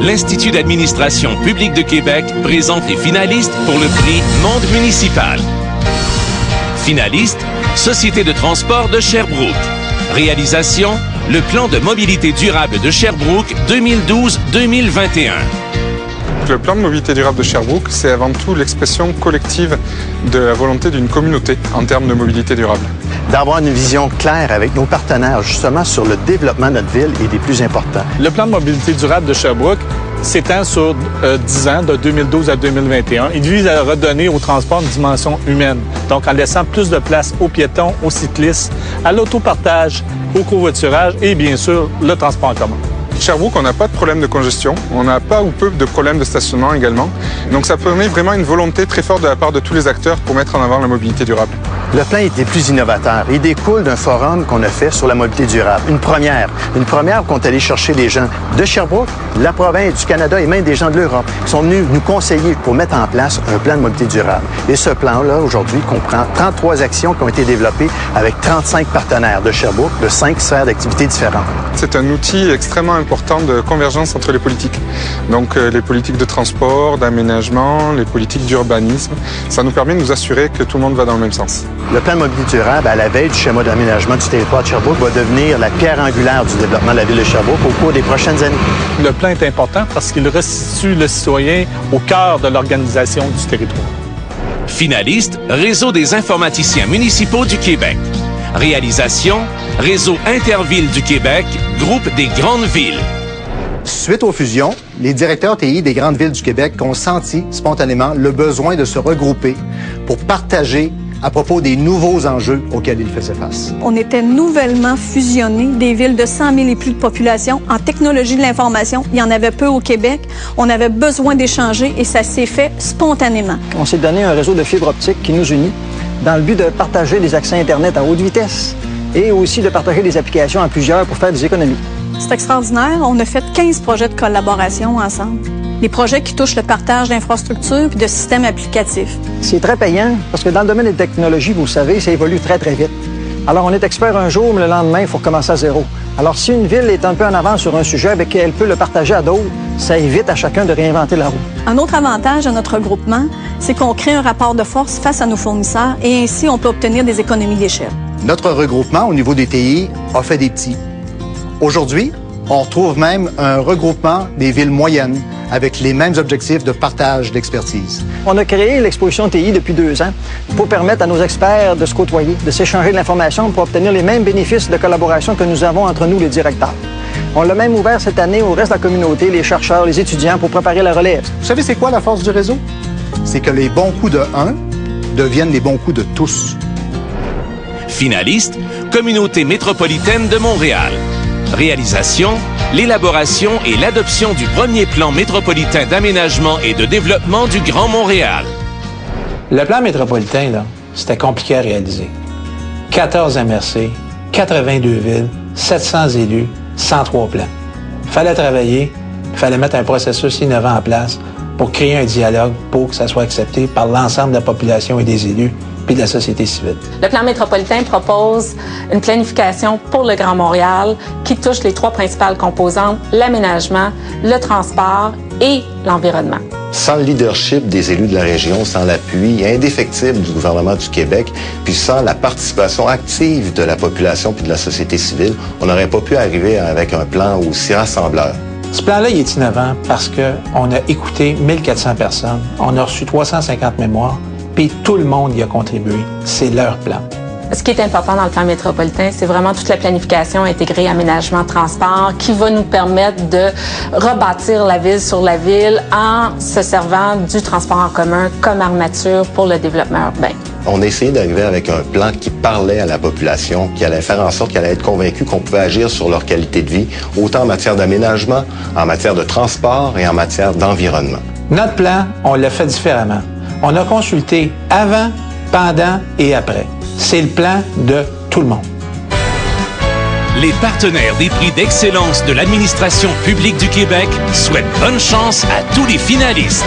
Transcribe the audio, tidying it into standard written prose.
l'Institut d'administration publique de Québec présente les finalistes pour le prix Monde municipal. Finaliste, Société de transport de Sherbrooke. Réalisation, le plan de mobilité durable de Sherbrooke 2012-2021. Le plan de mobilité durable de Sherbrooke, c'est avant tout l'expression collective de la volonté d'une communauté en termes de mobilité durable. D'avoir une vision claire avec nos partenaires justement sur le développement de notre ville est des plus importants. Le plan de mobilité durable de Sherbrooke s'étend sur 10 ans, de 2012 à 2021. Il vise à redonner au transport une dimension humaine, donc en laissant plus de place aux piétons, aux cyclistes, à l'autopartage, au covoiturage et bien sûr le transport en commun. Sherbrooke, on n'a pas de problème de congestion, on n'a pas ou peu de problèmes de stationnement également. Donc ça permet vraiment une volonté très forte de la part de tous les acteurs pour mettre en avant la mobilité durable. Le plan était plus innovateur. Il découle d'un forum qu'on a fait sur la mobilité durable. Une première qu'on est allé chercher les gens de Sherbrooke, la province, du Canada et même des gens de l'Europe qui sont venus nous conseiller pour mettre en place un plan de mobilité durable. Et ce plan-là, aujourd'hui, comprend 33 actions qui ont été développées avec 35 partenaires de Sherbrooke de 5 sphères d'activités différentes. C'est un outil extrêmement important de convergence entre les politiques. Donc les politiques de transport, d'aménagement, les politiques d'urbanisme. Ça nous permet de nous assurer que tout le monde va dans le même sens. Le plan de mobilité durable, à la veille du schéma d'aménagement du territoire de Sherbrooke, va devenir la pierre angulaire du développement de la ville de Sherbrooke au cours des prochaines années. Le plan est important parce qu'il restitue le citoyen au cœur de l'organisation du territoire. Finaliste, Réseau des informaticiens municipaux du Québec. Réalisation, Réseau Intervilles du Québec, Groupe des grandes villes. Suite aux fusions, les directeurs TI des grandes villes du Québec ont senti spontanément le besoin de se regrouper pour partager à propos des nouveaux enjeux auxquels ils faisaient face. On était nouvellement fusionnés des villes de 100 000 et plus de population. En technologie de l'information, il y en avait peu au Québec. On avait besoin d'échanger et ça s'est fait spontanément. On s'est donné un réseau de fibre optique qui nous unit dans le but de partager des accès Internet à haute vitesse et aussi de partager des applications à plusieurs pour faire des économies. C'est extraordinaire. On a fait 15 projets de collaboration ensemble. Des projets qui touchent le partage d'infrastructures et de systèmes applicatifs. C'est très payant parce que dans le domaine des technologies, vous le savez, ça évolue très, très vite. Alors, on est expert un jour, mais le lendemain, il faut recommencer à zéro. Alors, si une ville est un peu en avance sur un sujet, avec elle peut le partager à d'autres, ça évite à chacun de réinventer la roue. Un autre avantage de notre regroupement, c'est qu'on crée un rapport de force face à nos fournisseurs et ainsi, on peut obtenir des économies d'échelle. Notre regroupement au niveau des TI a fait des petits. Aujourd'hui, on retrouve même un regroupement des villes moyennes avec les mêmes objectifs de partage d'expertise. On a créé l'exposition TI depuis 2 ans pour permettre à nos experts de se côtoyer, de s'échanger de l'information pour obtenir les mêmes bénéfices de collaboration que nous avons entre nous, les directeurs. On l'a même ouvert cette année au reste de la communauté, les chercheurs, les étudiants, pour préparer la relève. Vous savez, c'est quoi la force du réseau? C'est que les bons coups de un deviennent les bons coups de tous. Finaliste, Communauté métropolitaine de Montréal. Réalisation, l'élaboration et l'adoption du premier plan métropolitain d'aménagement et de développement du Grand Montréal. Le plan métropolitain, là, c'était compliqué à réaliser. 14 MRC, 82 villes, 700 élus, 103 plans. Fallait travailler, fallait mettre un processus innovant en place pour créer un dialogue pour que ça soit accepté par l'ensemble de la population et des élus puis de la société civile. Le plan métropolitain propose une planification pour le Grand Montréal qui touche les 3 principales composantes, l'aménagement, le transport et l'environnement. Sans le leadership des élus de la région, sans l'appui indéfectible du gouvernement du Québec, puis sans la participation active de la population puis de la société civile, on n'aurait pas pu arriver avec un plan aussi rassembleur. Ce plan-là, il est innovant parce qu'on a écouté 1400 personnes, on a reçu 350 mémoires, puis tout le monde y a contribué. C'est leur plan. Ce qui est important dans le plan métropolitain, c'est vraiment toute la planification intégrée, aménagement, transport, qui va nous permettre de rebâtir la ville sur la ville en se servant du transport en commun comme armature pour le développement urbain. On a essayé d'arriver avec un plan qui parlait à la population, qui allait faire en sorte qu'elle allait être convaincue qu'on pouvait agir sur leur qualité de vie, autant en matière d'aménagement, en matière de transport et en matière d'environnement. Notre plan, on l'a fait différemment. On a consulté avant, pendant et après. C'est le plan de tout le monde. Les partenaires des prix d'excellence de l'administration publique du Québec souhaitent bonne chance à tous les finalistes.